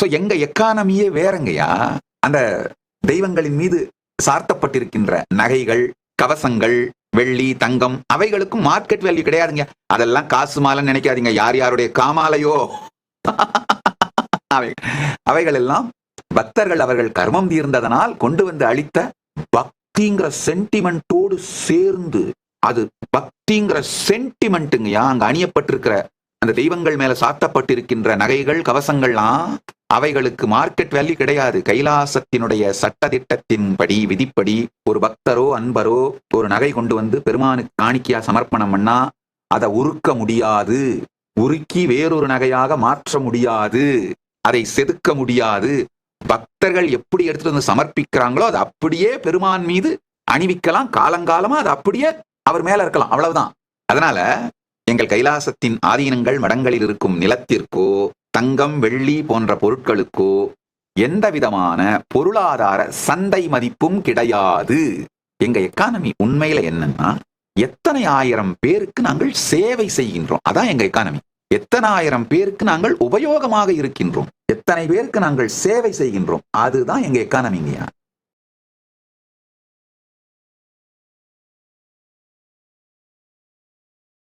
So எங்க எக்கானமியே வேறங்கய்யா. அந்த தெய்வங்களின் மீது சார்த்தப்பட்டிருக்கின்ற நகைகள், கவசங்கள், வெள்ளி, தங்கம் அவைகளுக்கும் மார்க்கெட் வேல்யூ கிடையாதுங்க. அதெல்லாம் காசு மாலைன்னு நினைக்காதீங்க. யார் யாருடைய காமாலையோ அவைகள் எல்லாம் பக்தர்கள் அவர்கள் கர்மம் தீர்ந்ததனால் கொண்டு வந்து அளித்த பக்திங்கிற சென்டிமெண்டோடு சேர்ந்து, அது பக்திங்கிற சென்டிமெண்ட்டுங்கயா. அங்க அணியப்பட்டிருக்கிற அந்த தெய்வங்கள் மேல சாத்தப்பட்டிருக்கின்ற நகைகள், கவசங்கள்லாம் அவைகளுக்கு மார்க்கெட் வேல்யூ கிடையாது. கைலாசத்தினுடைய சட்டதிட்டத்தின்படி, விதிப்படி ஒரு பக்தரோ அன்பரோ ஒரு நகை கொண்டு வந்து பெருமானுக்கு காணிக்கையா சமர்ப்பணம் பண்ணா அதை உருக்க முடியாது, உருக்கி வேறொரு நகையாக மாற்ற முடியாது, அதை செதுக்க முடியாது. பக்தர்கள் எப்படி எடுத்துட்டு வந்து சமர்ப்பிக்கிறாங்களோ அது அப்படியே பெருமான் மீது அணிவிக்கலாம். காலங்காலமா அது அப்படியே அவர் மேல இருக்கலாம். அவ்வளவுதான். அதனால எங்கள் கைலாசத்தின் ஆதீனங்கள் மடங்களில் இருக்கும் நிலத்திற்கோ தங்கம், வெள்ளி போன்ற பொருட்களுக்கோ எந்த விதமான பொருளாதார சந்தை மதிப்பும் கிடையாது. எங்க எக்கானமி உண்மையில என்னன்னா, எத்தனை ஆயிரம் பேருக்கு நாங்கள் சேவை செய்கின்றோம், அதான் எங்க எக்கானமி. எத்தனை ஆயிரம் பேருக்கு நாங்கள் உபயோகமாக இருக்கின்றோம், எத்தனை பேருக்கு நாங்கள் சேவை செய்கின்றோம், அதுதான் எங்க எக்கானமிங்கயா.